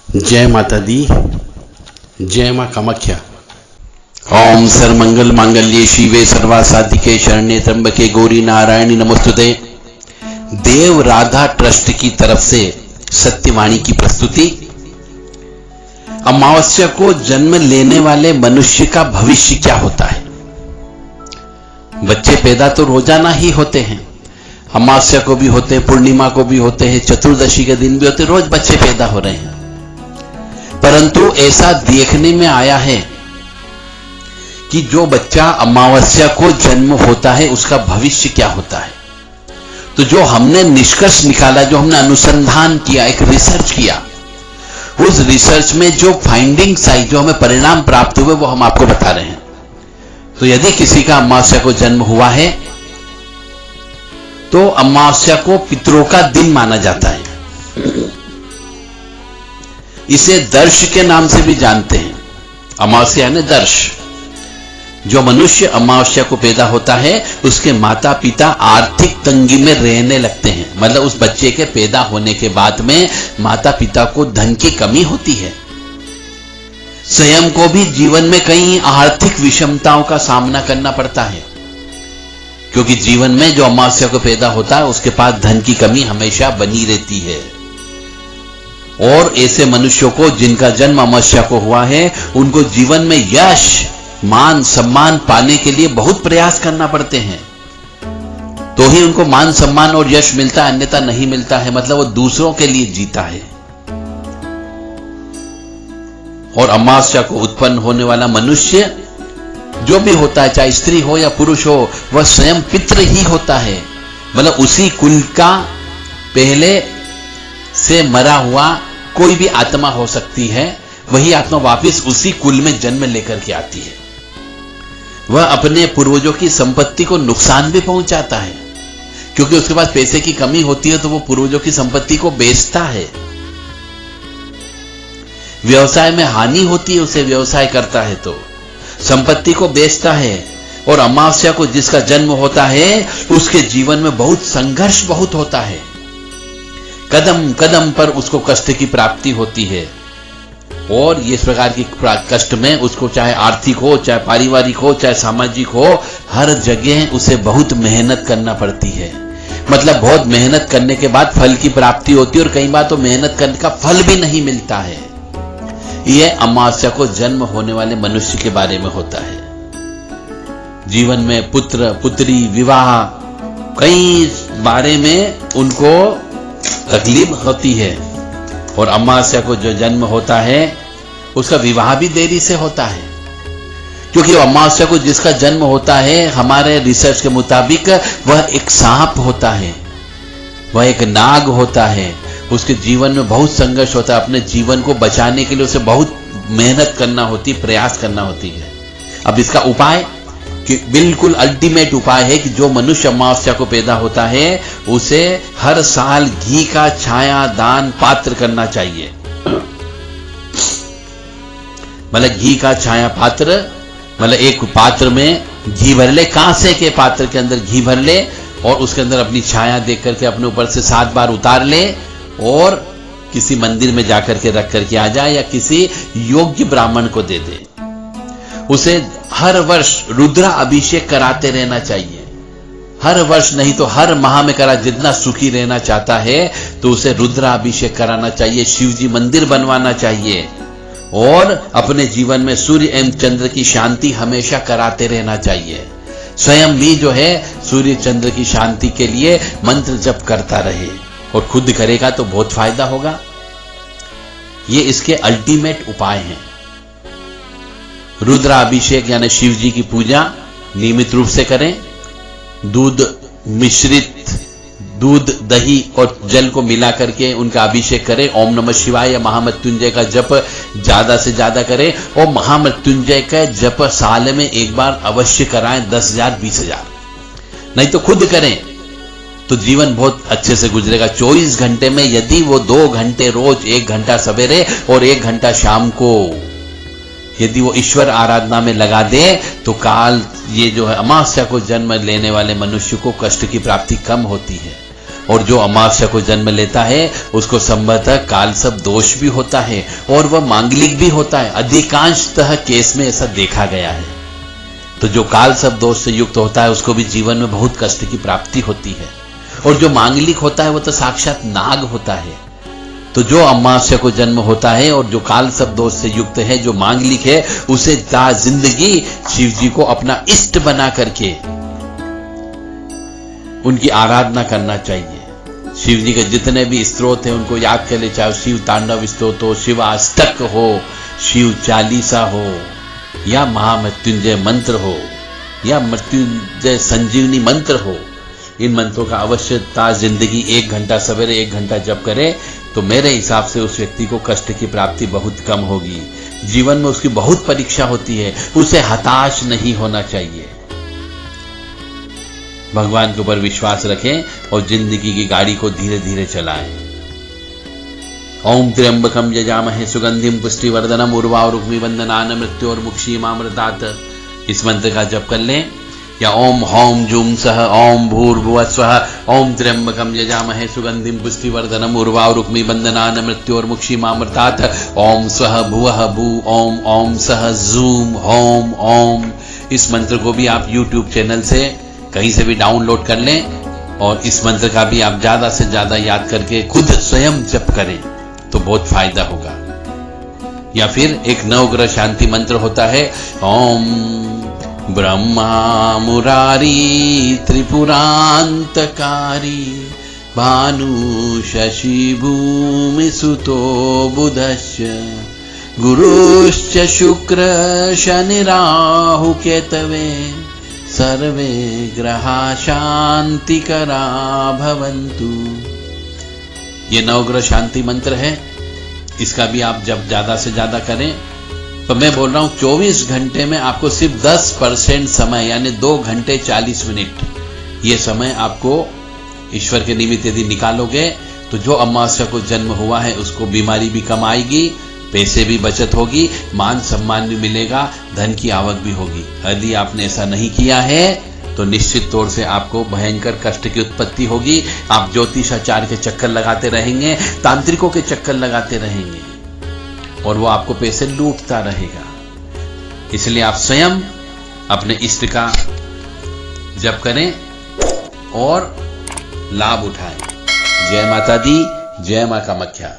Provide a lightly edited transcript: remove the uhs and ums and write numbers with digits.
जय माता दी, जय माँ कामाख्या। ओम सर्वमंगल मांगल्ये शिवे सर्वासाधिके शरण्ये त्र्यंबके गौरी नारायणी नमोस्तुते। देव राधा ट्रस्ट की तरफ से सत्यवाणी की प्रस्तुति। अमावस्या को जन्म लेने वाले मनुष्य का भविष्य क्या होता है। बच्चे पैदा तो रोजाना ही होते हैं, अमावस्या को भी होते हैं, पूर्णिमा को भी होते हैं, चतुर्दशी के दिन भी होते हैं, रोज बच्चे पैदा हो रहे हैं। परंतु ऐसा देखने में आया है कि जो बच्चा अमावस्या को जन्म होता है उसका भविष्य क्या होता है। तो जो हमने निष्कर्ष निकाला, जो हमने अनुसंधान किया, एक रिसर्च किया, उस रिसर्च में जो फाइंडिंग्स आई, जो हमें परिणाम प्राप्त हुए, वो हम आपको बता रहे हैं। तो यदि किसी का अमावस्या को जन्म हुआ है तो अमावस्या को पितरों का दिन माना जाता है। इसे दर्श के नाम से भी जानते हैं। अमावस्या यानी दर्श। जो मनुष्य अमावस्या को पैदा होता है उसके माता पिता आर्थिक तंगी में रहने लगते हैं। मतलब उस बच्चे के पैदा होने के बाद में माता पिता को धन की कमी होती है। स्वयं को भी जीवन में कई आर्थिक विषमताओं का सामना करना पड़ता है, क्योंकि जीवन में जो अमावस्या को पैदा होता है उसके पास धन की कमी हमेशा बनी रहती है। और ऐसे मनुष्यों को जिनका जन्म अमावस्या को हुआ है, उनको जीवन में यश मान सम्मान पाने के लिए बहुत प्रयास करना पड़ते हैं, तो ही उनको मान सम्मान और यश मिलता है, अन्यथा नहीं मिलता है। मतलब वो दूसरों के लिए जीता है। और अमावस्या को उत्पन्न होने वाला मनुष्य जो भी होता है, चाहे स्त्री हो या पुरुष हो, वह स्वयं पितृ ही होता है। मतलब उसी कुल का पहले से मरा हुआ कोई भी आत्मा हो सकती है, वही आत्मा वापस उसी कुल में जन्म लेकर के आती है। वह अपने पूर्वजों की संपत्ति को नुकसान भी पहुंचाता है, क्योंकि उसके पास पैसे की कमी होती है तो वो पूर्वजों की संपत्ति को बेचता है। व्यवसाय में हानि होती है, उसे व्यवसाय करता है तो संपत्ति को बेचता है। और अमावस्या को जिसका जन्म होता है उसके जीवन में बहुत संघर्ष बहुत होता है। कदम कदम पर उसको कष्ट की प्राप्ति होती है। और इस प्रकार की कष्ट में उसको चाहे आर्थिक हो, चाहे पारिवारिक हो, चाहे सामाजिक हो, हर जगह उसे बहुत मेहनत करना पड़ती है। मतलब बहुत मेहनत करने के बाद फल की प्राप्ति होती है, और कई बार तो मेहनत करने का फल भी नहीं मिलता है। यह अमावस्या को जन्म होने वाले मनुष्य के बारे में होता है। जीवन में पुत्र पुत्री विवाह कई बारे में उनको तकलीफ होती है। और अमावस्या को जो जन्म होता है उसका विवाह भी देरी से होता है, क्योंकि अमावस्या को जिसका जन्म होता है, हमारे रिसर्च के मुताबिक वह एक सांप होता है, वह एक नाग होता है। उसके जीवन में बहुत संघर्ष होता है। अपने जीवन को बचाने के लिए उसे बहुत मेहनत करना होती, प्रयास करना होती है। अब इसका उपाय कि बिल्कुल अल्टीमेट उपाय है कि जो मनुष्य अमावस्या को पैदा होता है उसे हर साल घी का छाया दान पात्र करना चाहिए। मतलब घी का छाया पात्र, मतलब एक पात्र में घी भर ले, कांसे के पात्र के अंदर घी भर ले, और उसके अंदर अपनी छाया देख करके अपने ऊपर से 7 बार उतार ले, और किसी मंदिर में जाकर के रख करके आ जाए, या किसी योग्य ब्राह्मण को दे दे। उसे हर वर्ष रुद्रा अभिषेक कराते रहना चाहिए। हर वर्ष नहीं तो हर माह में करा। जितना सुखी रहना चाहता है तो उसे रुद्रा अभिषेक कराना चाहिए, शिवजी मंदिर बनवाना चाहिए, और अपने जीवन में सूर्य एवं चंद्र की शांति हमेशा कराते रहना चाहिए। स्वयं भी जो है सूर्य चंद्र की शांति के लिए मंत्र जप करता रहे, और खुद करेगा तो बहुत फायदा होगा। ये इसके अल्टीमेट उपाय हैं। रुद्रा अभिषेक यानी शिव जी की पूजा नियमित रूप से करें। दूध मिश्रित दूध दही और जल को मिला करके उनका अभिषेक करें। ओम नमः शिवाय या महामृत्युंजय का जप ज्यादा से ज्यादा करें, और महामृत्युंजय का जप साल में एक बार अवश्य कराएं। 10,000 20,000 नहीं तो खुद करें तो जीवन बहुत अच्छे से गुजरेगा। 24 घंटे में यदि वो 2 घंटे रोज, 1 घंटा सवेरे और 1 घंटा शाम को यदि वो ईश्वर आराधना में लगा दे तो काल ये जो है अमावस्या को जन्म लेने वाले मनुष्य को कष्ट की प्राप्ति कम होती है। और जो अमावस्या को जन्म लेता है उसको संभवतः कालसर्प दोष भी होता है और वह मांगलिक भी होता है। अधिकांशतः केस में ऐसा देखा गया है। तो जो कालसर्प दोष से युक्त होता है उसको भी जीवन में बहुत कष्ट की प्राप्ति होती है, और जो मांगलिक होता है वो तो साक्षात नाग होता है। तो जो अमावस्या को जन्म होता है और जो कालसर्प दोष से युक्त है, जो मांगलिक है, उसे जिंदगी शिव जी को अपना इष्ट बना करके उनकी आराधना करना चाहिए। शिव जी के जितने भी स्त्रोत हैं उनको याद कर ले, चाहे शिव तांडव स्तोत्र हो, शिव अष्टक हो, शिव चालीसा हो, या महामृत्युंजय मंत्र हो, या मृत्युंजय संजीवनी मंत्र हो। इन मंत्रों का अवश्यता जिंदगी 1 घंटा सवेरे 1 घंटा जप करे तो मेरे हिसाब से उस व्यक्ति को कष्ट की प्राप्ति बहुत कम होगी। जीवन में उसकी बहुत परीक्षा होती है, उसे हताश नहीं होना चाहिए। भगवान के ऊपर विश्वास रखें और जिंदगी की गाड़ी को धीरे धीरे चलाएं। ओम त्र्यंबकम यजामहे सुगंधिम पुष्टिवर्धनम उर्वारुक्मी बंधनान मृत्योर्मुक्षीमामृतात्। इस मंत्र का जप कर लें। या ओम हौम जूम सह ओम भूर्भुवः स्वः ओम त्र्यंबकम यजामहे सुगंधिम पुष्टिवर्धनम उर्वारुक्मी बंधनान मृत्योर्मुक्षीमामृतात्। ओम स्वः भुवः भू ओम ओम सह जूम होम ओम। इस मंत्र को भी आप YouTube चैनल से कहीं से भी डाउनलोड कर लें और इस मंत्र का भी आप ज्यादा से ज्यादा याद करके खुद स्वयं जप करें तो बहुत फायदा होगा। या फिर एक नवग्रह शांति मंत्र होता है, ओम ब्रह्मा मुरारी त्रिपुरांतकारी भानु शशि भूमि सुतो बुधस्य गुरुश्च शुक्र शनि राहु केतवे सर्वे ग्रहा शांतिकरा भवन्तु। ये नवग्रह शांति मंत्र है। इसका भी आप जब ज्यादा से ज्यादा करें तो मैं बोल रहा हूं 24 घंटे में आपको सिर्फ 10% समय यानी 2 घंटे 40 मिनट ये समय आपको ईश्वर के निमित्त यदि निकालोगे तो जो अमावस्या को जन्म हुआ है उसको बीमारी भी कम आएगी, पैसे भी बचत होगी, मान सम्मान भी मिलेगा, धन की आवक भी होगी। यदि आपने ऐसा नहीं किया है तो निश्चित तौर से आपको भयंकर कष्ट की उत्पत्ति होगी। आप ज्योतिषाचार्य के चक्कर लगाते रहेंगे, तांत्रिकों के चक्कर लगाते रहेंगे और वो आपको पैसे लूटता रहेगा। इसलिए आप स्वयं अपने इष्ट का जप करें और लाभ उठाएं। जय माता दी, जय मां कामाख्या।